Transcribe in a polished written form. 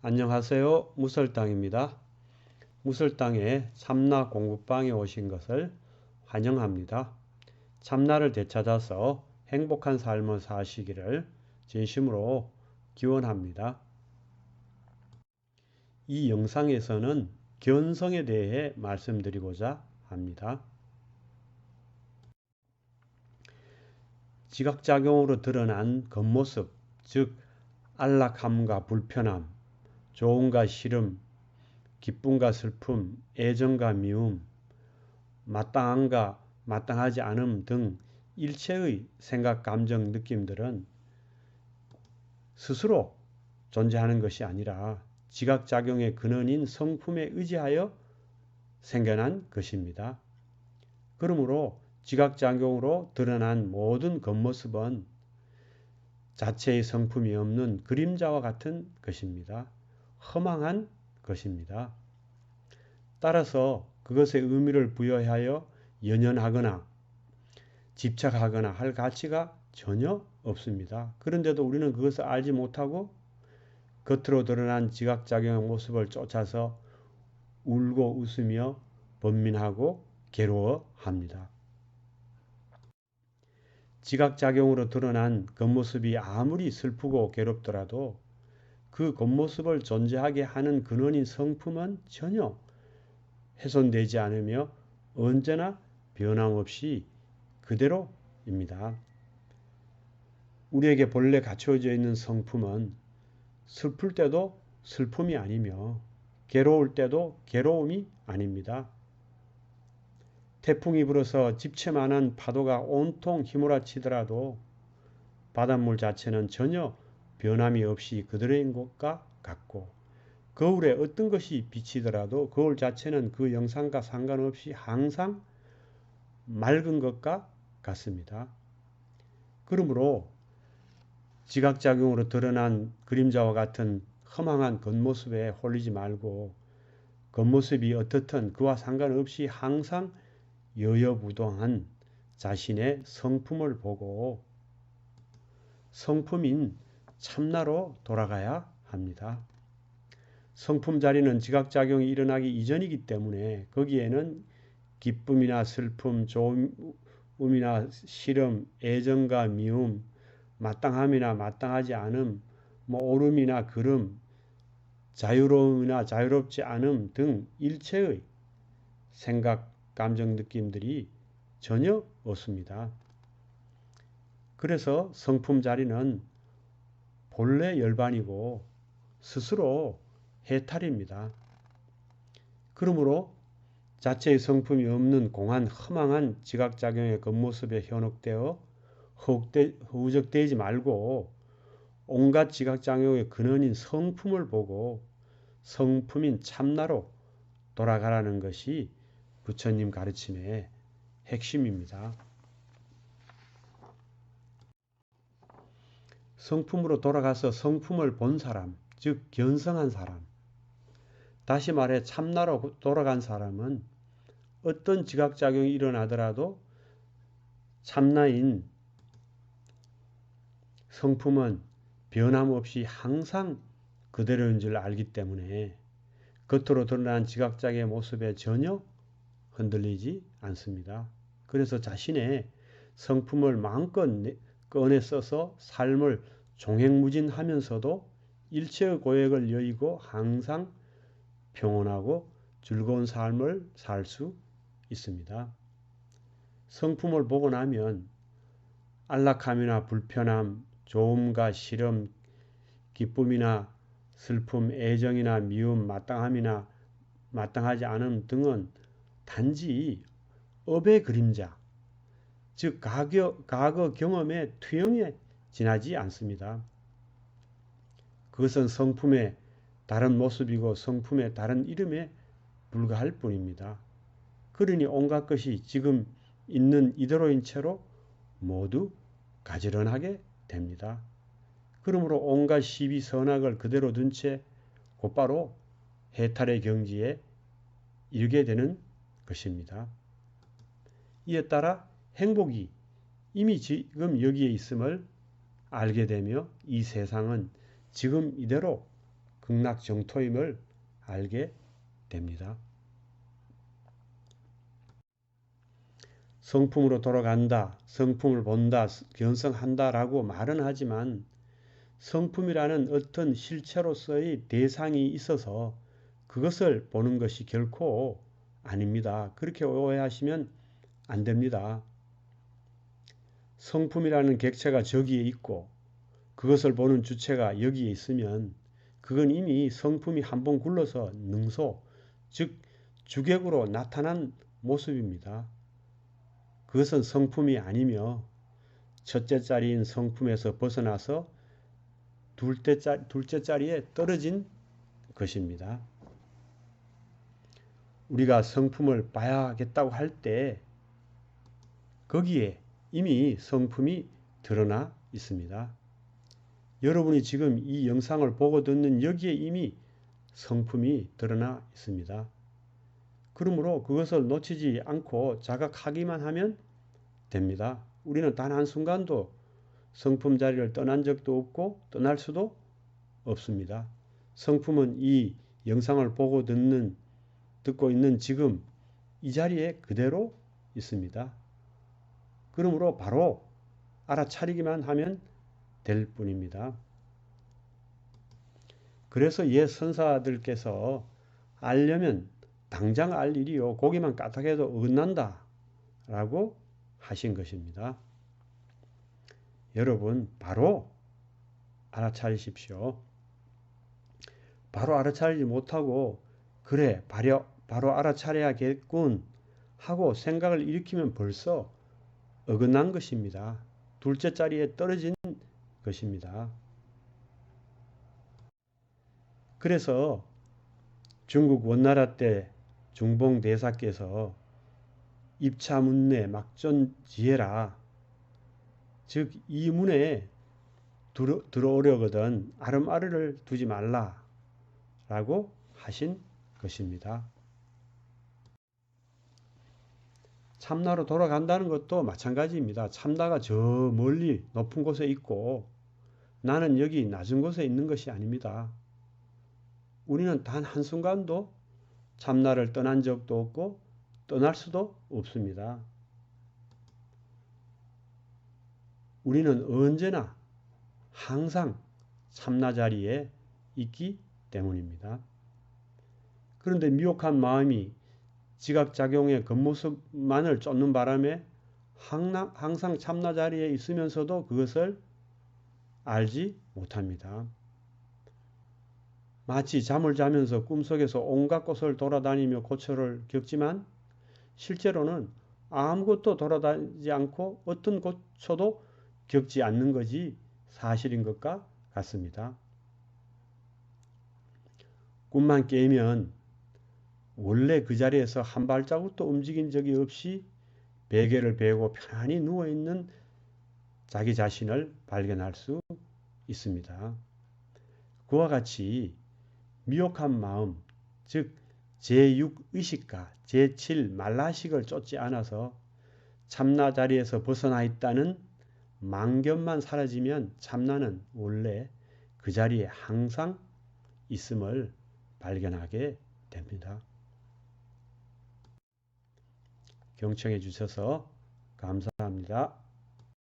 안녕하세요. 무설당입니다. 무설당의 참나 공부방에 오신 것을 환영합니다. 참나를 되찾아서 행복한 삶을 사시기를 진심으로 기원합니다. 이 영상에서는 견성에 대해 말씀드리고자 합니다. 지각작용으로 드러난 겉모습, 즉 안락함과 불편함, 좋음과 싫음, 기쁨과 슬픔, 애정과 미움, 마땅함과 마땅하지 않음 등 일체의 생각, 감정, 느낌들은 스스로 존재하는 것이 아니라 지각작용의 근원인 성품에 의지하여 생겨난 것입니다. 그러므로 지각작용으로 드러난 모든 겉모습은 자체의 성품이 없는 그림자와 같은 것입니다. 허망한 것입니다. 따라서 그것에 의미를 부여하여 연연하거나 집착하거나 할 가치가 전혀 없습니다. 그런데도 우리는 그것을 알지 못하고 겉으로 드러난 지각작용의 모습을 쫓아서 울고 웃으며 번민하고 괴로워합니다. 지각작용으로 드러난 겉모습이 아무리 슬프고 괴롭더라도 그 겉모습을 존재하게 하는 근원인 성품은 전혀 훼손되지 않으며 언제나 변함없이 그대로입니다. 우리에게 본래 갖춰져 있는 성품은 슬플 때도 슬픔이 아니며 괴로울 때도 괴로움이 아닙니다. 태풍이 불어서 집채만한 파도가 온통 휘몰아치더라도 바닷물 자체는 전혀 변함이 없이 그대로인 것과 같고, 거울에 어떤 것이 비치더라도 거울 자체는 그 영상과 상관없이 항상 맑은 것과 같습니다. 그러므로 지각작용으로 드러난 그림자와 같은 허망한 겉모습에 홀리지 말고 겉모습이 어떻든 그와 상관없이 항상 여여부동한 자신의 성품을 보고 성품인 참나로 돌아가야 합니다. 성품 자리는 지각작용이 일어나기 이전이기 때문에 거기에는 기쁨이나 슬픔, 좋음이나 싫음, 애정과 미움, 마땅함이나 마땅하지 않음, 옳음이나 그름, 자유로움이나 자유롭지 않음 등 일체의 생각, 감정, 느낌들이 전혀 없습니다. 그래서 성품 자리는 본래 열반이고 스스로 해탈입니다. 그러므로 자체의 성품이 없는 공한 허망한 지각작용의 겉모습에 현혹되어 허우적대지 말고 온갖 지각작용의 근원인 성품을 보고 성품인 참나로 돌아가라는 것이 부처님 가르침의 핵심입니다. 성품으로 돌아가서 성품을 본 사람, 즉 견성한 사람, 다시 말해 참나로 돌아간 사람은 어떤 지각작용이 일어나더라도 참나인 성품은 변함없이 항상 그대로인 줄 알기 때문에 겉으로 드러난 지각작의 모습에 전혀 흔들리지 않습니다. 그래서 자신의 성품을 마음껏 꺼내 써서 삶을 종횡무진하면서도 일체의 고역을 여의고 항상 평온하고 즐거운 삶을 살 수 있습니다. 성품을 보고 나면 안락함이나 불편함, 좋음과 싫음, 기쁨이나 슬픔, 애정이나 미움, 마땅함이나 마땅하지 않음 등은 단지 업의 그림자, 즉 과거 경험의 투영에 지나지 않습니다. 그것은 성품의 다른 모습이고 성품의 다른 이름에 불과할 뿐입니다. 그러니 온갖 것이 지금 있는 이대로인 채로 모두 가지런하게 됩니다. 그러므로 온갖 시비 선악을 그대로 둔 채 곧바로 해탈의 경지에 이르게 되는 것입니다. 이에 따라 행복이 이미 지금 여기에 있음을 알게 되며 이 세상은 지금 이대로 극락정토임을 알게 됩니다. 성품으로 돌아간다, 성품을 본다, 견성한다 라고 말은 하지만 성품이라는 어떤 실체로서의 대상이 있어서 그것을 보는 것이 결코 아닙니다. 그렇게 오해하시면 안 됩니다. 성품이라는 객체가 저기에 있고 그것을 보는 주체가 여기에 있으면 그건 이미 성품이 한번 굴러서 능소, 즉 주객으로 나타난 모습입니다. 그것은 성품이 아니며 첫째 자리인 성품에서 벗어나서 둘째 자리에 떨어진 것입니다. 우리가 성품을 봐야겠다고 할 때 거기에 이미 성품이 드러나 있습니다. 여러분이 지금 이 영상을 보고 듣는 여기에 이미 성품이 드러나 있습니다. 그러므로 그것을 놓치지 않고 자각하기만 하면 됩니다. 우리는 단 한순간도 성품 자리를 떠난 적도 없고 떠날 수도 없습니다. 성품은 이 영상을 보고 듣고 있는 지금 이 자리에 그대로 있습니다. 그러므로 바로 알아차리기만 하면 될 뿐입니다. 그래서 옛 선사들께서 알려면 당장 알 일이요. 고기만 까딱해도 어긋난다 라고 하신 것입니다. 여러분 바로 알아차리십시오. 바로 알아차리지 못하고 그래 바로 알아차려야겠군 하고 생각을 일으키면 벌써 어긋난 것입니다. 둘째 자리에 떨어진 것입니다. 그래서 중국 원나라 때 중봉대사께서 입차문내 막존지혜라, 즉 이 문에 들어오려거든 아름아르를 두지 말라 라고 하신 것입니다. 참나로 돌아간다는 것도 마찬가지입니다. 참나가 저 멀리 높은 곳에 있고 나는 여기 낮은 곳에 있는 것이 아닙니다. 우리는 단 한순간도 참나를 떠난 적도 없고 떠날 수도 없습니다. 우리는 언제나 항상 참나 자리에 있기 때문입니다. 그런데 미혹한 마음이 지각작용의 겉모습만을 쫓는 바람에 항상 참나 자리에 있으면서도 그것을 알지 못합니다. 마치 잠을 자면서 꿈속에서 온갖 곳을 돌아다니며 고초를 겪지만 실제로는 아무것도 돌아다니지 않고 어떤 고초도 겪지 않는 것이 사실인 것과 같습니다. 꿈만 깨면 원래 그 자리에서 한 발자국도 움직인 적이 없이 베개를 베고 편안히 누워있는 자기 자신을 발견할 수 있습니다. 그와 같이 미혹한 마음, 즉 제6의식과 제7만라식을 쫓지 않아서 참나 자리에서 벗어나 있다는 망견만 사라지면 참나는 원래 그 자리에 항상 있음을 발견하게 됩니다. 경청해 주셔서 감사합니다.